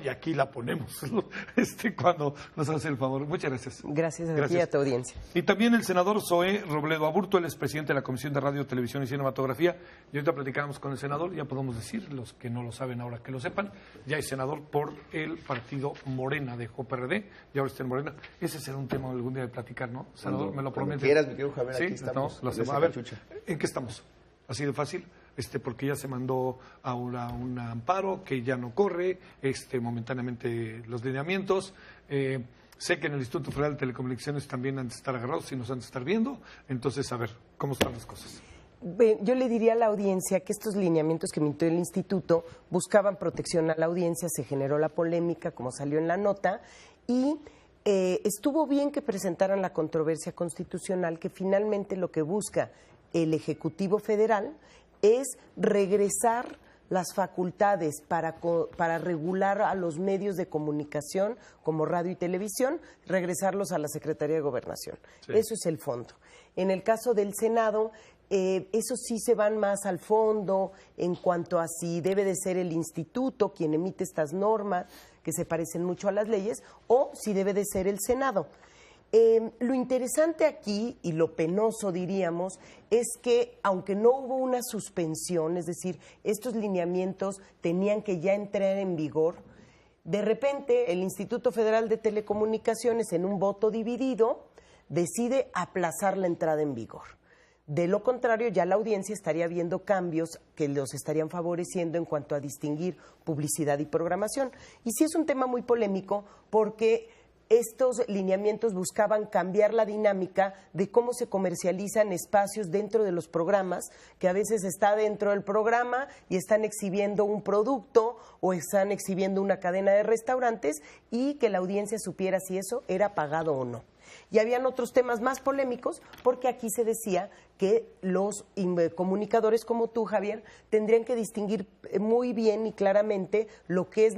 y aquí la ponemos cuando nos hace el favor. Muchas gracias. Gracias a ti y a tu audiencia. Y también el senador Zoé Robledo Aburto, él es presidente de la Comisión de Radio, Televisión y Cinematografía. Y ahorita platicábamos con el senador, ya podemos decir, los que no lo saben ahora que lo sepan, ya es senador por el partido Morena, dejó PRD y ahora está en Morena. Ese será un tema algún día de platicar, ¿no? Senador, me lo promete. Quieras, mi querido Javier, ¿Sí? aquí estamos. No, a ver, ¿en qué estamos? ¿Así de fácil? Porque ya se mandó a un amparo que ya no corre, momentáneamente los lineamientos. Sé que en el Instituto Federal de Telecomunicaciones también han de estar agarrados y nos han de estar viendo. Entonces, a ver, ¿cómo están las cosas? Yo le diría a la audiencia que estos lineamientos que emitió el instituto buscaban protección a la audiencia, se generó la polémica, como salió en la nota, y estuvo bien que presentaran la controversia constitucional, que finalmente lo que busca el Ejecutivo Federal es regresar las facultades para regular a los medios de comunicación como radio y televisión, regresarlos a la Secretaría de Gobernación. Sí. Eso es el fondo. En el caso del Senado, eso sí se van más al fondo en cuanto a si debe de ser el instituto quien emite estas normas que se parecen mucho a las leyes o si debe de ser el Senado. Lo interesante aquí, y lo penoso diríamos, es que aunque no hubo una suspensión, es decir, estos lineamientos tenían que ya entrar en vigor, de repente el Instituto Federal de Telecomunicaciones, en un voto dividido, decide aplazar la entrada en vigor. De lo contrario, ya la audiencia estaría viendo cambios que los estarían favoreciendo en cuanto a distinguir publicidad y programación. Y sí es un tema muy polémico porque estos lineamientos buscaban cambiar la dinámica de cómo se comercializan espacios dentro de los programas, que a veces está dentro del programa y están exhibiendo un producto o están exhibiendo una cadena de restaurantes y que la audiencia supiera si eso era pagado o no. Y habían otros temas más polémicos porque aquí se decía que los comunicadores como tú, Javier, tendrían que distinguir muy bien y claramente lo que es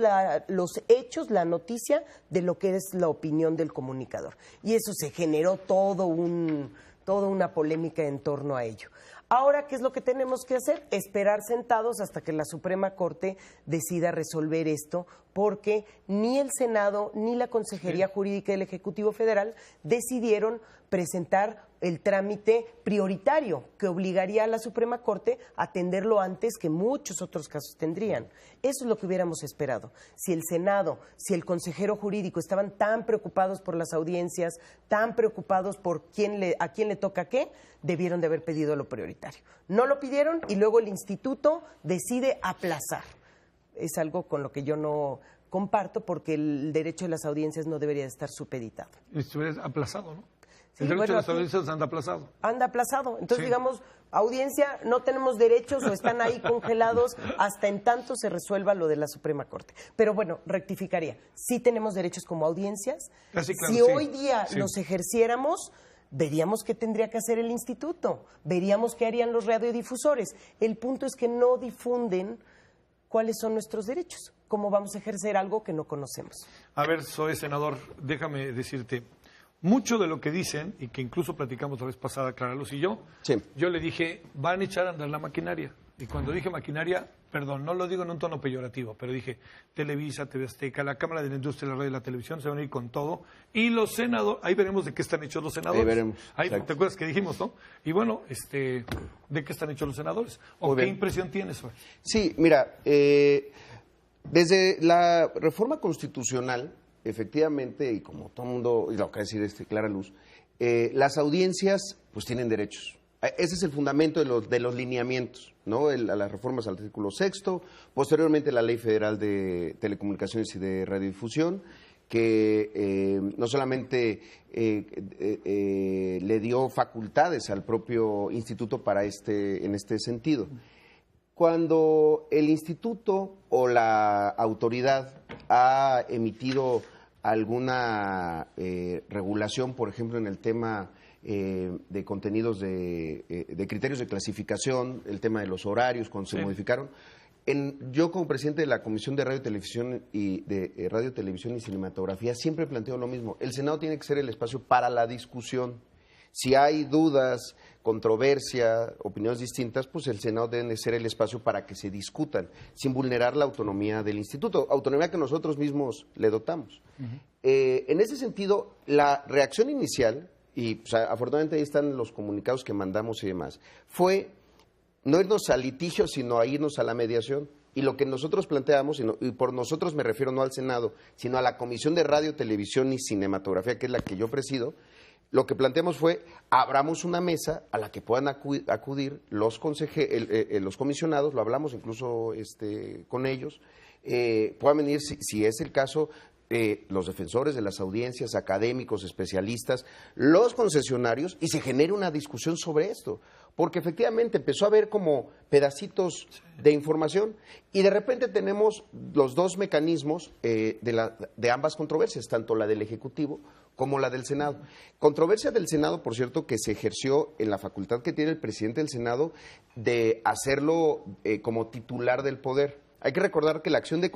los hechos, la noticia, de lo que es la opinión del comunicador. Y eso se generó toda una polémica en torno a ello. Ahora, ¿qué es lo que tenemos que hacer? Esperar sentados hasta que la Suprema Corte decida resolver esto, porque ni el Senado ni la Consejería Jurídica del Ejecutivo Federal decidieron presentar el trámite prioritario que obligaría a la Suprema Corte a atenderlo antes que muchos otros casos tendrían. Eso es lo que hubiéramos esperado. Si el Senado, si el consejero jurídico estaban tan preocupados por las audiencias, tan preocupados por a quién le toca qué, debieron de haber pedido lo prioritario. No lo pidieron y luego el instituto decide aplazar. Es algo con lo que yo no comparto porque el derecho de las audiencias no debería estar supeditado. Estuviera aplazado, ¿no? Sí, el derecho bueno, de las audiencias anda aplazado. Anda aplazado. Entonces, sí, digamos, audiencia, no tenemos derechos o están ahí congelados hasta en tanto se resuelva lo de la Suprema Corte. Pero bueno, rectificaría. Sí tenemos derechos como audiencias. Sí, claro, si hoy día los ejerciéramos, veríamos qué tendría que hacer el instituto, veríamos qué harían los radiodifusores. El punto es que no difunden cuáles son nuestros derechos, cómo vamos a ejercer algo que no conocemos. A ver, soy senador, déjame decirte, mucho de lo que dicen, y que incluso platicamos la vez pasada, Clara Luz y yo, yo le dije, van a echar a andar la maquinaria. Y cuando dije maquinaria, perdón, no lo digo en un tono peyorativo, pero dije Televisa, TV Azteca, la Cámara de la Industria de la Radio y la Televisión se van a ir con todo. Y los senadores, ahí veremos de qué están hechos los senadores. Ahí veremos. Ahí, ¿te acuerdas que dijimos, no? Y bueno, ¿de qué están hechos los senadores? ¿O qué impresión tienes, Juan? Sí, mira, desde la reforma constitucional, efectivamente, y como todo el mundo, y lo que va a decir Clara Luz, las audiencias pues tienen derechos. Ese es el fundamento de los lineamientos, ¿no? A las reformas al artículo 6º, posteriormente la Ley Federal de Telecomunicaciones y de Radiodifusión, que no solamente le dio facultades al propio instituto en este sentido. Cuando el instituto o la autoridad ha emitido alguna regulación, por ejemplo, en el tema de contenidos de criterios de clasificación, el tema de los horarios, cuando se modificaron, yo como presidente de la Comisión de Radio, Televisión y Cinematografía siempre planteo lo mismo. El Senado tiene que ser el espacio para la discusión. Si hay dudas, controversia, opiniones distintas, pues el Senado debe ser el espacio para que se discutan, sin vulnerar la autonomía del instituto, autonomía que nosotros mismos le dotamos. En ese sentido, la reacción inicial, y pues, afortunadamente ahí están los comunicados que mandamos y demás, fue no irnos al litigio, sino a irnos a la mediación. Y lo que nosotros planteamos, y por nosotros me refiero no al Senado, sino a la Comisión de Radio, Televisión y Cinematografía, que es la que yo presido, lo que planteamos fue, abramos una mesa a la que puedan acudir los comisionados, lo hablamos incluso con ellos, puedan venir, si es el caso, los defensores de las audiencias, académicos, especialistas, los concesionarios, y se genere una discusión sobre esto. Porque efectivamente empezó a haber como pedacitos de información y de repente tenemos los dos mecanismos de ambas controversias, tanto la del Ejecutivo como la del Senado. Controversia del Senado, por cierto, que se ejerció en la facultad que tiene el presidente del Senado de hacerlo como titular del poder. Hay que recordar que la acción de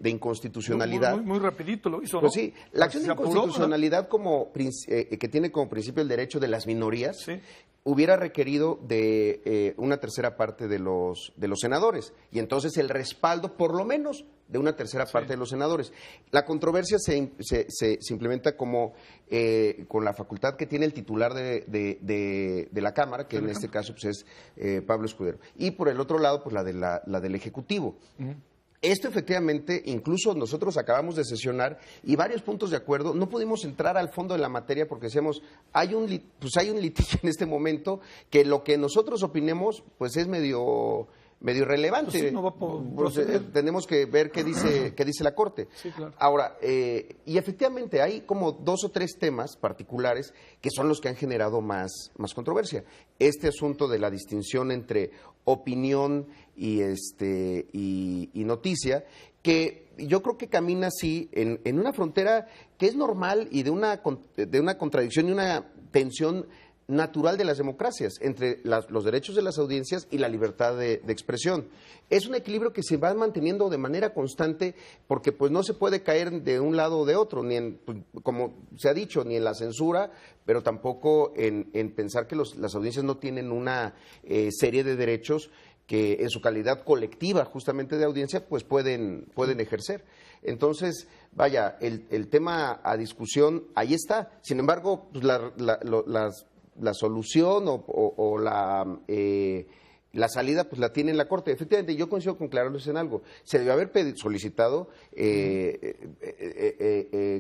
inconstitucionalidad... Muy rapidito lo hizo, ¿no? Pues sí, la acción de inconstitucionalidad que tiene como principio el derecho de las minorías, sí, hubiera requerido de una tercera parte de los senadores, y entonces el respaldo, por lo menos, de una tercera parte de los senadores. La controversia se implementa como con la facultad que tiene el titular de la Cámara, que en este caso pues, es Pablo Escudero. Y por el otro lado, pues la del Ejecutivo. Esto efectivamente, incluso nosotros acabamos de sesionar y varios puntos de acuerdo, no pudimos entrar al fondo de la materia porque decíamos, hay un litigio en este momento que lo que nosotros opinemos pues es medio irrelevante. Pues sí, no va tenemos que ver qué dice la Corte. Sí, claro. Ahora, y efectivamente hay como 2 o 3 temas particulares que son los que han generado más controversia. Este asunto de la distinción entre opinión y noticia, que yo creo que camina así en una frontera que es normal y de una contradicción y una tensión natural de las democracias, entre los derechos de las audiencias y la libertad de expresión. Es un equilibrio que se va manteniendo de manera constante porque pues no se puede caer de un lado o de otro, ni como se ha dicho, ni en la censura, pero tampoco en pensar que las audiencias no tienen una serie de derechos que en su calidad colectiva justamente de audiencia pues pueden ejercer. Entonces, vaya, el tema a discusión ahí está. Sin embargo, pues la solución o la salida pues la tiene en la Corte. Efectivamente, yo coincido con Clara Luz en algo. Se debió haber solicitado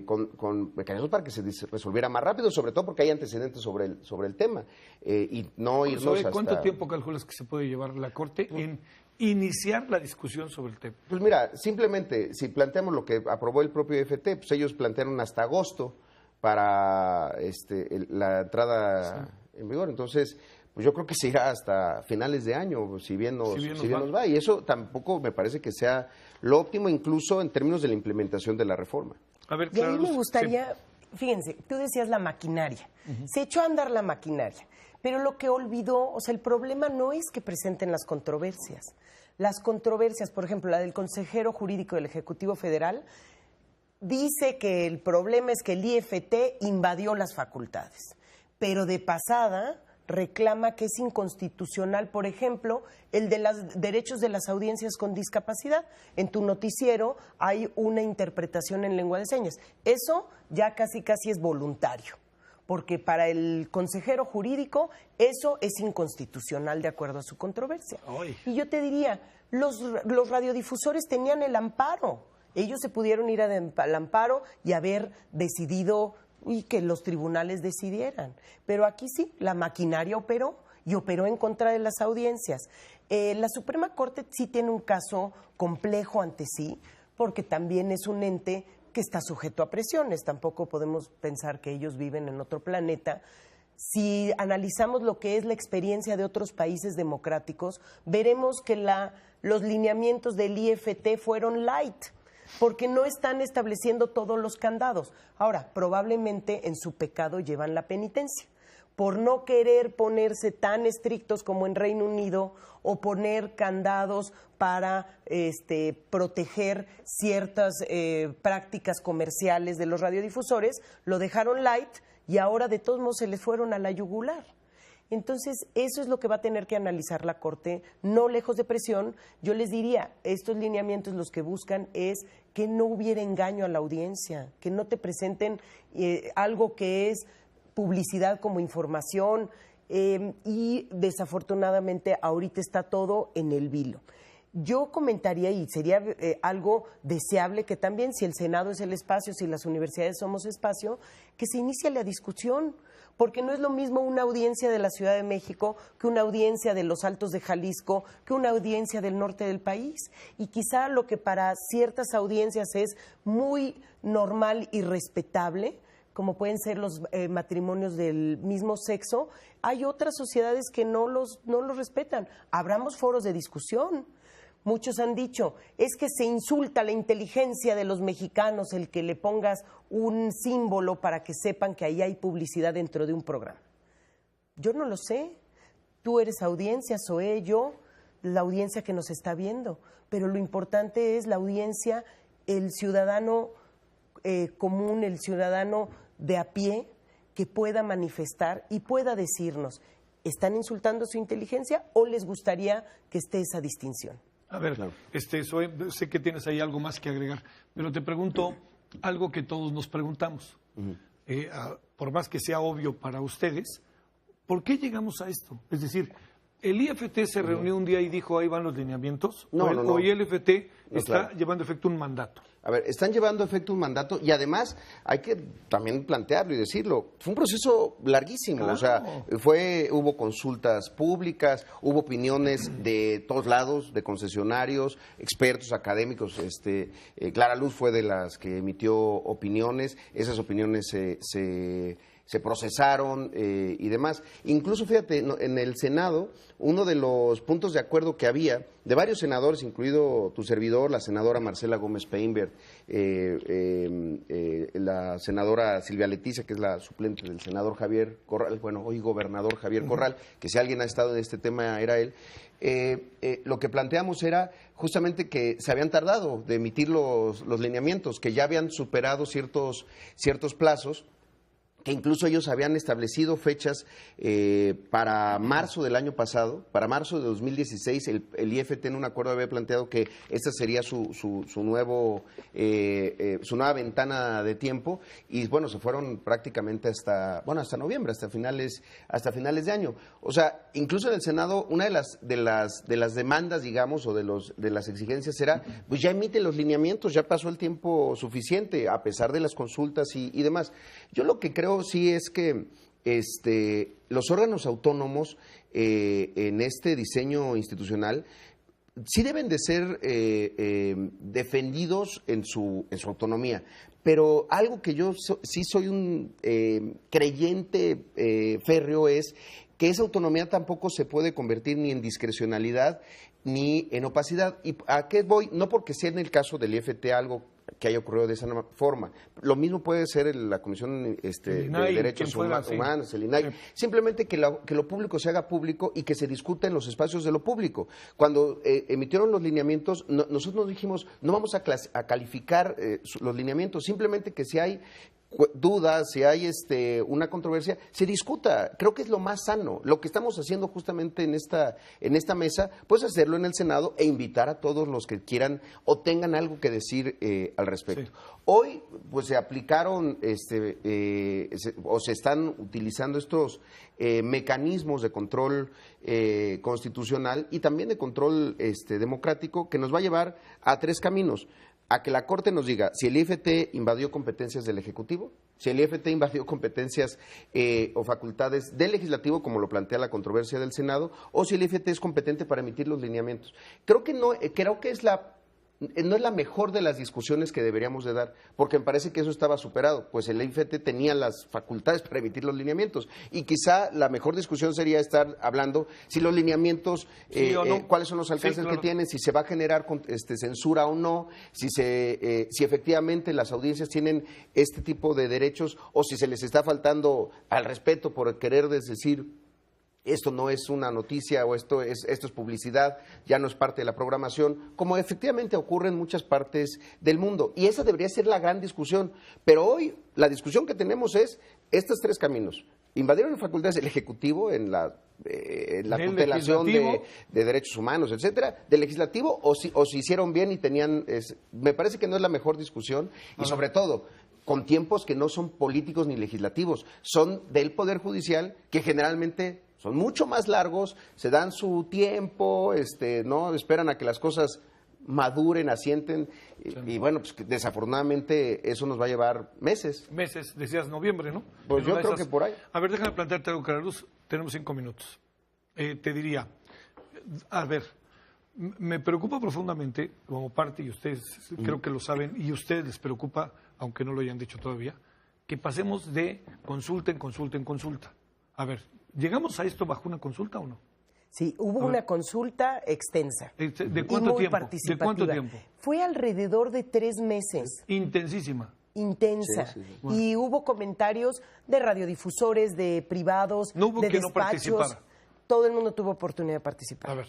con mecanismos para que se resolviera más rápido, sobre todo porque hay antecedentes sobre el tema. Y no irnos hasta... ¿Cuánto tiempo calculas que se puede llevar la Corte en iniciar la discusión sobre el tema? Pues mira, simplemente, si planteamos lo que aprobó el propio IFT, pues ellos plantearon hasta agosto para la entrada en vigor. Entonces, pues yo creo que se irá hasta finales de año, si bien nos va. Y eso tampoco me parece que sea lo óptimo, incluso en términos de la implementación de la reforma. A ver, y a mí me gustaría, fíjense, tú decías la maquinaria. Se echó a andar la maquinaria, pero lo que olvidó, o sea, el problema no es que presenten las controversias. Las controversias, por ejemplo, la del consejero jurídico del Ejecutivo Federal, dice que el problema es que el IFT invadió las facultades, pero de pasada reclama que es inconstitucional, por ejemplo, el de los derechos de las audiencias con discapacidad. En tu noticiero hay una interpretación en lengua de señas. Eso ya casi es voluntario, porque para el consejero jurídico eso es inconstitucional de acuerdo a su controversia. Ay. Y yo te diría, los radiodifusores tenían el amparo. Ellos se pudieron ir al amparo y haber decidido y que los tribunales decidieran. Pero aquí sí, la maquinaria operó y operó en contra de las audiencias. La Suprema Corte sí tiene un caso complejo ante sí, porque también es un ente que está sujeto a presiones. Tampoco podemos pensar que ellos viven en otro planeta. Si analizamos lo que es la experiencia de otros países democráticos, veremos que los lineamientos del IFT fueron light, porque no están estableciendo todos los candados. Ahora, probablemente en su pecado llevan la penitencia, por no querer ponerse tan estrictos como en Reino Unido o poner candados para proteger ciertas prácticas comerciales de los radiodifusores, lo dejaron light y ahora de todos modos se les fueron a la yugular. Entonces, eso es lo que va a tener que analizar la Corte, no lejos de presión. Yo les diría, estos lineamientos los que buscan es que no hubiera engaño a la audiencia, que no te presenten algo que es publicidad como información, y desafortunadamente ahorita está todo en el vilo. Yo comentaría, y sería algo deseable, que también si el Senado es el espacio, si las universidades somos espacio, que se inicie la discusión, porque no es lo mismo una audiencia de la Ciudad de México que una audiencia de los Altos de Jalisco, que una audiencia del norte del país. Y quizá lo que para ciertas audiencias es muy normal y respetable, como pueden ser los matrimonios del mismo sexo, hay otras sociedades que no los respetan. Abramos foros de discusión. Muchos han dicho, es que se insulta la inteligencia de los mexicanos el que le pongas un símbolo para que sepan que ahí hay publicidad dentro de un programa. Yo no lo sé. Tú eres audiencia, soy yo, la audiencia que nos está viendo. Pero lo importante es la audiencia, el ciudadano común, el ciudadano de a pie, que pueda manifestar y pueda decirnos, ¿están insultando su inteligencia o les gustaría que esté esa distinción? A ver, claro. Sé que tienes ahí algo más que agregar, pero te pregunto algo que todos nos preguntamos. Por más que sea obvio para ustedes, ¿por qué llegamos a esto? Es decir, ¿el IFT se reunió un día y dijo, ahí van los lineamientos? No. ¿O el IFT está llevando a efecto un mandato? A ver, están llevando a efecto un mandato y además hay que también plantearlo y decirlo. Fue un proceso larguísimo, claro. O sea, hubo consultas públicas, hubo opiniones de todos lados, de concesionarios, expertos, académicos. Clara Luz fue de las que emitió opiniones, esas opiniones se procesaron y demás. Incluso, fíjate, en el Senado, uno de los puntos de acuerdo que había, de varios senadores, incluido tu servidor, la senadora Marcela Gómez Peinbert, la senadora Silvia Leticia, que es la suplente del senador Javier Corral, bueno, hoy gobernador Javier Corral, que si alguien ha estado en este tema era él, lo que planteamos era justamente que se habían tardado de emitir los lineamientos, que ya habían superado ciertos plazos, que incluso ellos habían establecido fechas para marzo del año pasado, para marzo de 2016, el IFT en un acuerdo había planteado que esta sería su nueva ventana de tiempo, y bueno, se fueron prácticamente hasta noviembre, hasta finales de año. O sea, incluso en el Senado, una de las demandas, digamos, o de las exigencias era, pues ya emiten los lineamientos, ya pasó el tiempo suficiente, a pesar de las consultas y demás. Yo lo que creo sí es que los órganos autónomos en este diseño institucional sí deben de ser defendidos en su autonomía, pero algo que yo sí soy un creyente férreo es que esa autonomía tampoco se puede convertir ni en discrecionalidad ni en opacidad. ¿Y a qué voy? No porque sea en el caso del IFT algo que haya ocurrido de esa forma. Lo mismo puede ser la Comisión de Derechos Humanos, el INAI. Simplemente que lo público se haga público y que se discuta en los espacios de lo público. Cuando emitieron los lineamientos, nosotros dijimos, no vamos a calificar los lineamientos, simplemente que si hay dudas, si hay una controversia, se discuta. Creo que es lo más sano. Lo que estamos haciendo justamente en esta mesa, pues hacerlo en el Senado e invitar a todos los que quieran o tengan algo que decir al respecto. Sí. Hoy, pues se aplicaron o se están utilizando estos mecanismos de control constitucional y también de control democrático, que nos va a llevar a tres caminos. A que la Corte nos diga si el IFT invadió competencias del Ejecutivo, si el IFT invadió competencias o facultades del Legislativo, como lo plantea la controversia del Senado, o si el IFT es competente para emitir los lineamientos. Creo que no es la mejor de las discusiones que deberíamos de dar, porque me parece que eso estaba superado, pues el IFT tenía las facultades para emitir los lineamientos, y quizá la mejor discusión sería estar hablando si los lineamientos, sí o no, cuáles son los alcances, sí, claro, que tienen, si se va a generar censura o no, si efectivamente las audiencias tienen este tipo de derechos, o si se les está faltando al respeto por querer decir esto no es una noticia o esto es publicidad, ya no es parte de la programación, como efectivamente ocurre en muchas partes del mundo. Y esa debería ser la gran discusión. Pero hoy la discusión que tenemos es estos tres caminos. Invadieron facultades del Ejecutivo en la tutelación de derechos humanos, etcétera, del Legislativo, o si hicieron bien y tenían... me parece que no es la mejor discusión y sobre todo con tiempos que no son políticos ni legislativos, son del Poder Judicial, que generalmente son mucho más largos, se dan su tiempo, no esperan a que las cosas maduren, asienten, y bueno, pues desafortunadamente eso nos va a llevar meses. Meses, decías noviembre, ¿no? Pues yo creo que por ahí. A ver, déjame plantearte algo, Carlos, tenemos 5 minutos. Te diría, a ver, me preocupa profundamente, como parte, y ustedes creo que lo saben, y a ustedes les preocupa, aunque no lo hayan dicho todavía, que pasemos de consulta en consulta en consulta. A ver, ¿llegamos a esto bajo una consulta o no? Sí, hubo una consulta extensa. ¿De cuánto tiempo? ¿De cuánto tiempo? Fue alrededor de 3 meses. Intensísima. Intensa. Sí. Bueno. Y hubo comentarios de radiodifusores, de privados, no hubo de quien despachos. No participara. Todo el mundo tuvo oportunidad de participar. A ver,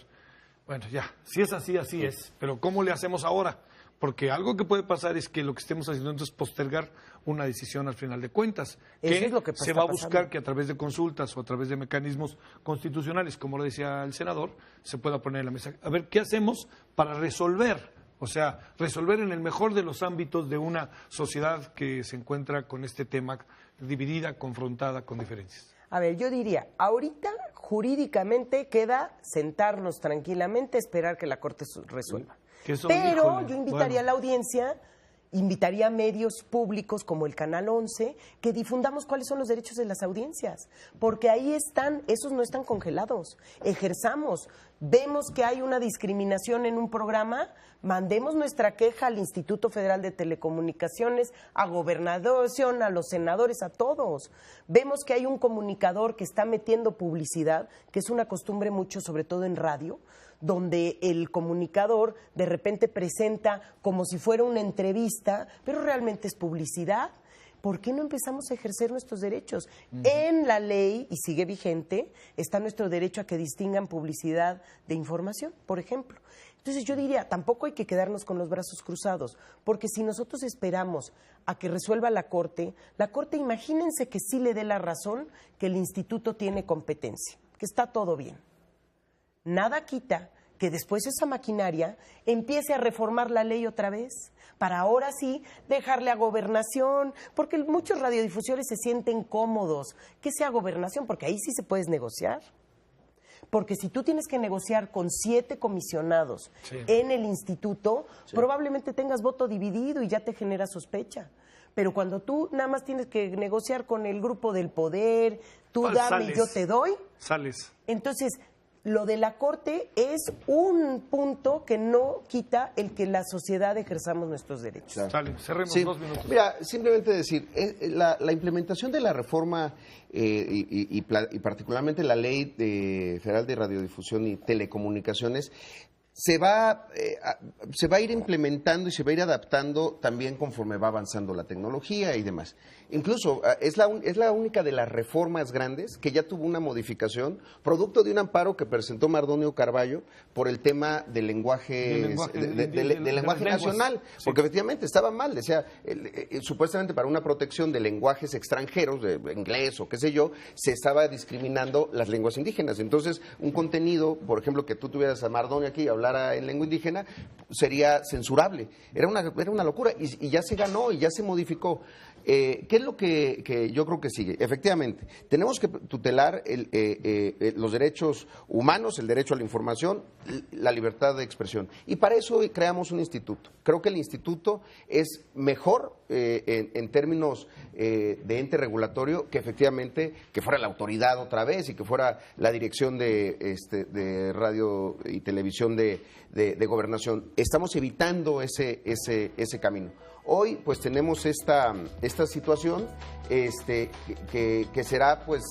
bueno, ya, si es así, así es. Pero ¿cómo le hacemos ahora? Porque algo que puede pasar es que lo que estemos haciendo entonces es postergar una decisión al final de cuentas. Eso es lo que se va a buscar que a través de consultas o a través de mecanismos constitucionales, como lo decía el senador, se pueda poner en la mesa. A ver, ¿qué hacemos para resolver? O sea, resolver en el mejor de los ámbitos de una sociedad que se encuentra con este tema dividida, confrontada, con diferencias. A ver, yo diría, ahorita jurídicamente queda sentarnos tranquilamente, esperar que la Corte resuelva. Pero yo invitaría a la audiencia, invitaría a medios públicos como el Canal 11, que difundamos cuáles son los derechos de las audiencias, porque ahí están, esos no están congelados, ejerzamos, vemos que hay una discriminación en un programa, mandemos nuestra queja al Instituto Federal de Telecomunicaciones, a Gobernación, a los senadores, a todos. Vemos que hay un comunicador que está metiendo publicidad, que es una costumbre mucho, sobre todo en radio, donde el comunicador de repente presenta como si fuera una entrevista, pero realmente es publicidad. ¿Por qué no empezamos a ejercer nuestros derechos? En la ley, y sigue vigente, está nuestro derecho a que distingan publicidad de información, por ejemplo. Entonces yo diría, tampoco hay que quedarnos con los brazos cruzados, porque si nosotros esperamos a que resuelva la Corte, imagínense que sí le dé la razón que el instituto tiene competencia, que está todo bien. Nada quita que después esa maquinaria empiece a reformar la ley otra vez, para ahora sí dejarle a Gobernación, porque muchos radiodifusores se sienten cómodos, que sea Gobernación, porque ahí sí se puedes negociar. Porque si tú tienes que negociar con 7 comisionados en el instituto, probablemente tengas voto dividido y ya te genera sospecha. Pero cuando tú nada más tienes que negociar con el grupo del poder, tú dame y yo te doy, sales. Entonces, lo de la Corte es un punto que no quita el que la sociedad ejerzamos nuestros derechos. Sale, cerremos 2 minutos. Mira, simplemente decir, la implementación de la reforma y particularmente la Ley Federal de Radiodifusión y Telecomunicaciones se va a ir implementando y se va a ir adaptando también conforme va avanzando la tecnología y demás. Incluso es la única de las reformas grandes que ya tuvo una modificación, producto de un amparo que presentó Mardonio Carballo por el tema del lenguaje nacional, porque efectivamente estaba mal, decía, supuestamente para una protección de lenguajes extranjeros, de inglés o qué sé yo, se estaba discriminando las lenguas indígenas. Entonces, un contenido, por ejemplo, que tú tuvieras a Mardonio aquí y hablara en lengua indígena, sería censurable. Era una locura y ya se ganó y ya se modificó. ¿Qué es lo que yo creo que sigue? Efectivamente, tenemos que tutelar los derechos humanos, el derecho a la información, la libertad de expresión. Y para eso creamos un instituto. Creo que el instituto es mejor en términos de ente regulatorio que efectivamente que fuera la autoridad otra vez y que fuera la dirección de radio y televisión de Gobernación. Estamos evitando ese camino. Hoy pues tenemos esta situación que será pues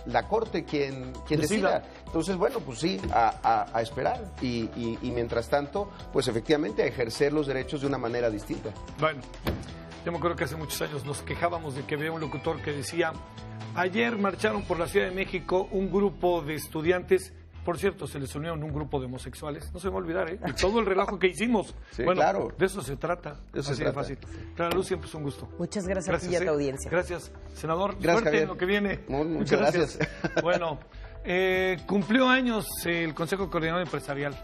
la Corte quien decida. Entonces, bueno, pues sí, a esperar y mientras tanto, pues efectivamente a ejercer los derechos de una manera distinta. Bueno, yo me acuerdo que hace muchos años nos quejábamos de que había un locutor que decía, Ayer marcharon por la Ciudad de México un grupo de estudiantes. Por cierto, se les unieron un grupo de homosexuales. No se me va a olvidar, ¿eh? Y todo el relajo que hicimos. Sí, bueno, claro. de eso se trata. Así de fácil. Clara Luz, siempre es un gusto. Muchas gracias a ti y a tu audiencia. Gracias, senador. Gracias, Suerte Javier. en lo que viene. Muchas gracias. Bueno, cumplió años el Consejo Coordinador Empresarial.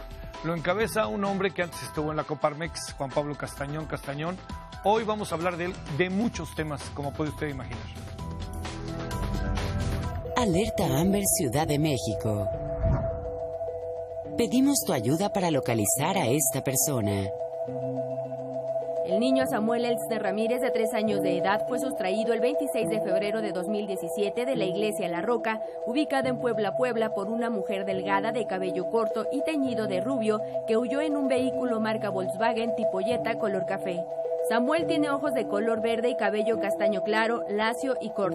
Lo encabeza un hombre que antes estuvo en la Coparmex, Juan Pablo Castañón. Hoy vamos a hablar de él, de muchos temas, como puede usted imaginar. Alerta Amber Ciudad de México. Pedimos tu ayuda para localizar a esta persona. El niño Samuel Elster Ramírez, de 3 años de edad, fue sustraído el 26 de febrero de 2017 de la iglesia La Roca, ubicada en Puebla, por una mujer delgada de cabello corto y teñido de rubio que huyó en un vehículo marca Volkswagen tipo Jetta color café. Samuel tiene ojos de color verde y cabello castaño claro, lacio y corto.